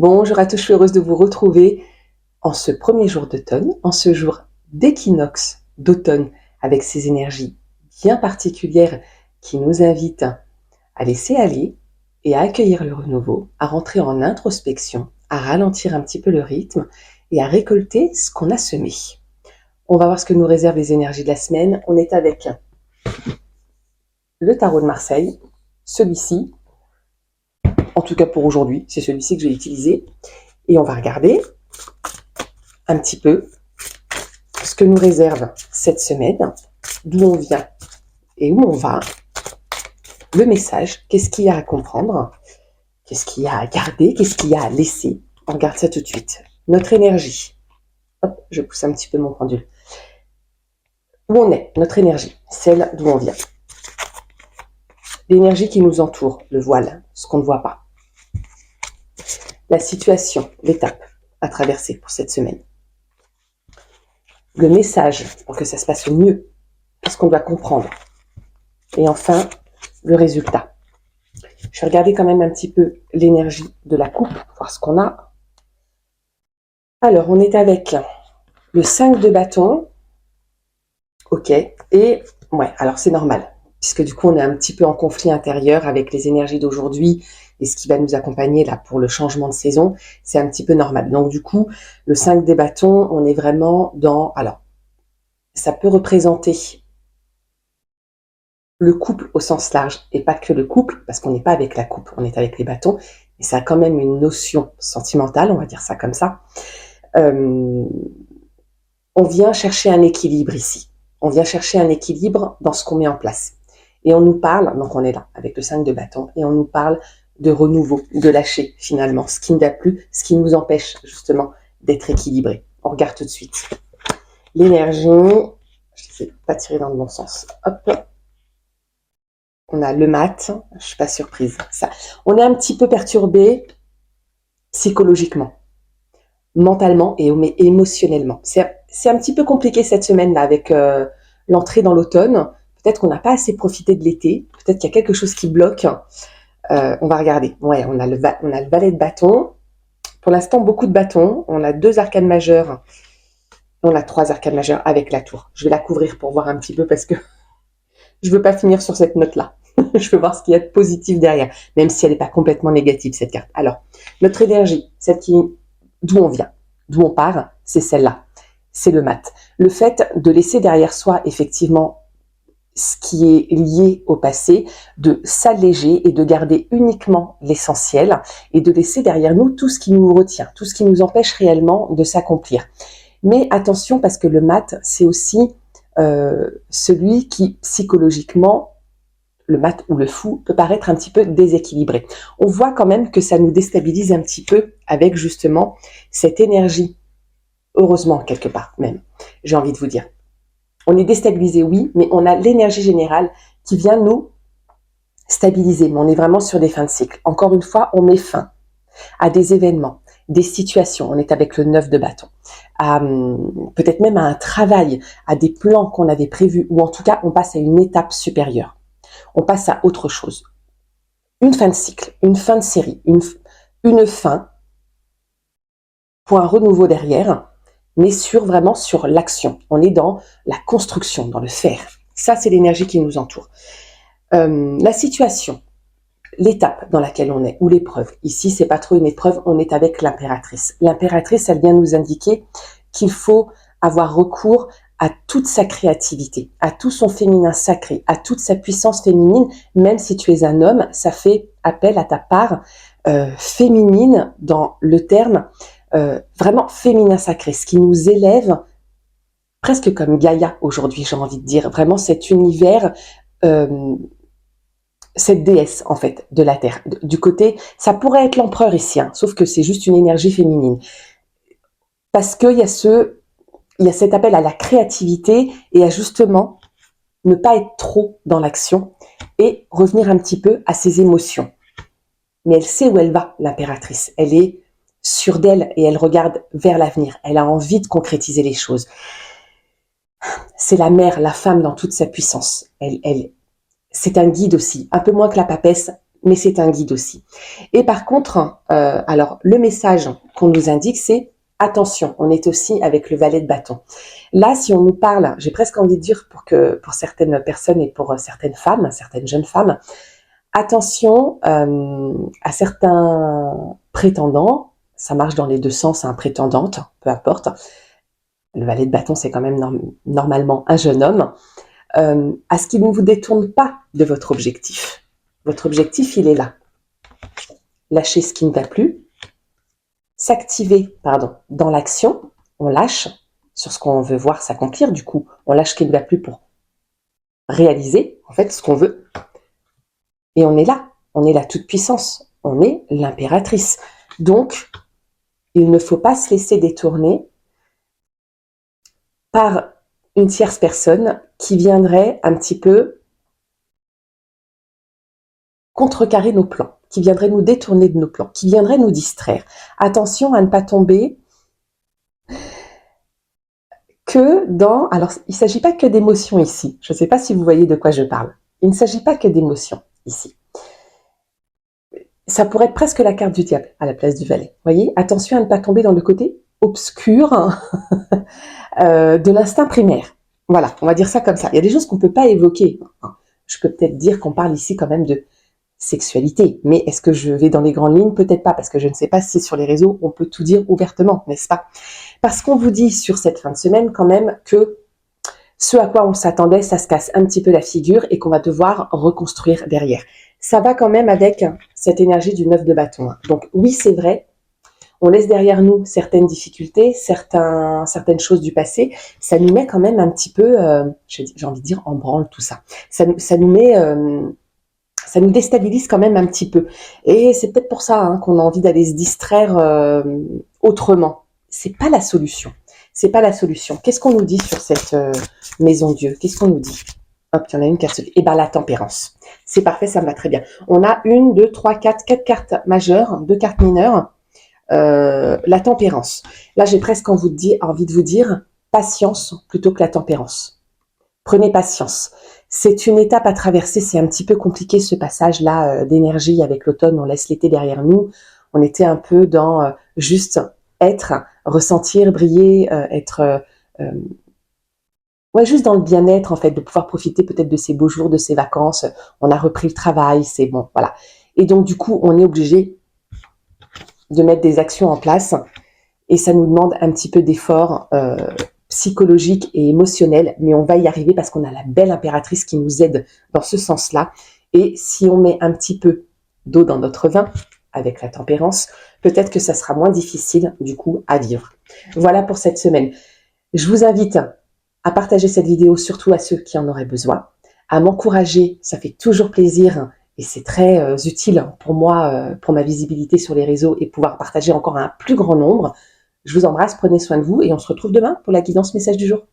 Bonjour à tous, je suis heureuse de vous retrouver en ce premier jour d'automne, en ce jour d'équinoxe d'automne, avec ces énergies bien particulières qui nous invitent à laisser aller et à accueillir le renouveau, à rentrer en introspection, à ralentir un petit peu le rythme et à récolter ce qu'on a semé. On va voir ce que nous réservent les énergies de la semaine. On est avec le tarot de Marseille, celui-ci, en tout cas pour aujourd'hui, c'est celui-ci que je vais utiliser. Et on va regarder un petit peu ce que nous réserve cette semaine, d'où on vient et où on va, le message, qu'est-ce qu'il y a à comprendre, qu'est-ce qu'il y a à garder, qu'est-ce qu'il y a à laisser. On regarde ça tout de suite. Notre énergie. Hop, je pousse un petit peu mon pendule. Où on est, notre énergie, celle d'où on vient. L'énergie qui nous entoure, le voile, ce qu'on ne voit pas. La situation, l'étape à traverser pour cette semaine. Le message pour que ça se passe au mieux. Qu'est-ce qu'on doit comprendre. Et enfin, le résultat. Je vais regarder quand même un petit peu l'énergie de la coupe, voir ce qu'on a. Alors, on est avec le 5 de bâton. Ok. Et, ouais, alors c'est normal. Puisque du coup, on est un petit peu en conflit intérieur avec les énergies d'aujourd'hui et ce qui va nous accompagner là pour le changement de saison. C'est un petit peu normal. Donc du coup, le 5 des bâtons, on est vraiment dans... Alors, ça peut représenter le couple au sens large, et pas que le couple, parce qu'on n'est pas avec la coupe, on est avec les bâtons, et ça a quand même une notion sentimentale, on va dire ça comme ça. On vient chercher un équilibre ici. On vient chercher un équilibre dans ce qu'on met en place. Et on nous parle, donc on est là, avec le 5 de bâton, et on nous parle de renouveau, de lâcher finalement, ce qui ne va plus, ce qui nous empêche justement d'être équilibré. On regarde tout de suite. L'énergie, je ne sais pas tirer dans le bon sens. Hop. On a le mat, je suis pas surprise. Ça, on est un petit peu perturbé psychologiquement, mentalement et émotionnellement. C'est un petit peu compliqué cette semaine-là avec l'entrée dans l'automne. Peut-être qu'on n'a pas assez profité de l'été. Peut-être qu'il y a quelque chose qui bloque. On va regarder. Ouais, on a le valet de bâton. Pour l'instant, beaucoup de bâtons. On a 2 arcanes majeures. On a 3 arcanes majeures avec la tour. Je vais la couvrir pour voir un petit peu parce que je veux pas finir sur cette note-là. Je veux voir ce qu'il y a de positif derrière, même si elle n'est pas complètement négative, cette carte. Alors, notre énergie, d'où on vient, d'où on part, c'est celle-là. C'est le mat. Le fait de laisser derrière soi, effectivement, ce qui est lié au passé, de s'alléger et de garder uniquement l'essentiel et de laisser derrière nous tout ce qui nous retient, tout ce qui nous empêche réellement de s'accomplir. Mais attention, parce que le mat, c'est aussi celui qui, psychologiquement, le mat ou le fou, peut paraître un petit peu déséquilibré. On voit quand même que ça nous déstabilise un petit peu avec justement cette énergie, heureusement quelque part même, j'ai envie de vous dire. On est déstabilisé, oui, mais on a l'énergie générale qui vient nous stabiliser, mais on est vraiment sur des fins de cycle. Encore une fois, on met fin à des événements, des situations, on est avec le 9 de bâton, peut-être même à un travail, à des plans qu'on avait prévus, ou en tout cas, on passe à une étape supérieure. On passe à autre chose. Une fin de cycle, une fin de série, une fin pour un renouveau derrière, mais vraiment sur l'action. On est dans la construction, dans le faire. Ça, c'est l'énergie qui nous entoure. La situation, l'étape dans laquelle on est, ou l'épreuve. Ici, c'est pas trop une épreuve, on est avec l'impératrice. L'impératrice, elle vient nous indiquer qu'il faut avoir recours à toute sa créativité, à tout son féminin sacré, à toute sa puissance féminine, même si tu es un homme, ça fait appel à ta part féminine dans le terme vraiment féminin sacré, ce qui nous élève presque comme Gaïa aujourd'hui, j'ai envie de dire, vraiment cet univers, cette déesse en fait de la Terre. Du côté, ça pourrait être l'empereur ici, hein, sauf que c'est juste une énergie féminine. Parce qu'il y a cet appel à la créativité et à justement ne pas être trop dans l'action et revenir un petit peu à ses émotions. Mais elle sait où elle va, l'impératrice. Elle est sûre d'elle et elle regarde vers l'avenir. Elle a envie de concrétiser les choses. C'est la mère, la femme dans toute sa puissance. C'est un guide aussi, un peu moins que la papesse, mais c'est un guide aussi. Et par contre, alors le message qu'on nous indique, c'est attention, on est aussi avec le valet de bâton. Là, si on nous parle, j'ai presque envie de dire pour certaines personnes et pour certaines femmes, certaines jeunes femmes, attention à certains prétendants, ça marche dans les deux sens, un prétendante, peu importe. Le valet de bâton, c'est quand même normalement un jeune homme, à ce qu'il ne vous détourne pas de votre objectif. Votre objectif, il est là. Lâcher ce qui ne va plus, s'activer, dans l'action, on lâche sur ce qu'on veut voir s'accomplir, du coup, on lâche ce qui ne va plus pour réaliser, en fait, ce qu'on veut. Et on est la toute-puissance, on est l'impératrice. Donc, il ne faut pas se laisser détourner par une tierce personne qui viendrait un petit peu contrecarrer nos plans, qui viendrait nous détourner de nos plans, qui viendrait nous distraire. Attention à ne pas tomber que dans... Alors, il ne s'agit pas que d'émotions ici. Je ne sais pas si vous voyez de quoi je parle. Il ne s'agit pas que d'émotions ici. Ça pourrait être presque la carte du diable à la place du valet. Voyez, attention à ne pas tomber dans le côté obscur de l'instinct primaire. Voilà, on va dire ça comme ça. Il y a des choses qu'on ne peut pas évoquer. Je peux peut-être dire qu'on parle ici quand même de sexualité, mais est-ce que je vais dans les grandes lignes? Peut-être pas, parce que je ne sais pas si sur les réseaux on peut tout dire ouvertement, n'est-ce pas? Parce qu'on vous dit sur cette fin de semaine quand même que ce à quoi on s'attendait, ça se casse un petit peu la figure et qu'on va devoir reconstruire derrière. Ça va quand même avec cette énergie du 9 de bâton. Donc oui, c'est vrai, on laisse derrière nous certaines difficultés, certaines choses du passé. Ça nous met quand même un petit peu, j'ai envie de dire, en branle tout ça. Ça nous met... ça nous déstabilise quand même un petit peu. Et c'est peut-être pour ça qu'on a envie d'aller se distraire autrement. C'est pas la solution. C'est pas la solution. Qu'est-ce qu'on nous dit sur cette maison Dieu? Qu'est-ce qu'on nous dit? Hop, il y en a une carte. Eh ben, la tempérance. C'est parfait, ça me va très bien. On a 1, 2, 3, 4 cartes majeures, 2 cartes mineures. La tempérance. Là, j'ai presque envie de vous dire patience plutôt que la tempérance. Prenez patience. C'est une étape à traverser, c'est un petit peu compliqué ce passage-là d'énergie avec l'automne, on laisse l'été derrière nous. On était un peu dans juste être, ressentir, briller, être... ouais, juste dans le bien-être en fait, de pouvoir profiter peut-être de ces beaux jours, de ces vacances. On a repris le travail, c'est bon, voilà. Et donc du coup, on est obligé de mettre des actions en place et ça nous demande un petit peu d'effort psychologique et émotionnel, mais on va y arriver parce qu'on a la belle impératrice qui nous aide dans ce sens-là. Et si on met un petit peu d'eau dans notre vin, avec la tempérance, peut-être que ça sera moins difficile du coup à vivre. Voilà pour cette semaine. Je vous invite à partager cette vidéo, surtout à ceux qui en auraient besoin, à m'encourager, ça fait toujours plaisir et c'est très utile pour moi, pour ma visibilité sur les réseaux et pouvoir partager encore à un plus grand nombre. Je vous embrasse, prenez soin de vous et on se retrouve demain pour la guidance message du jour.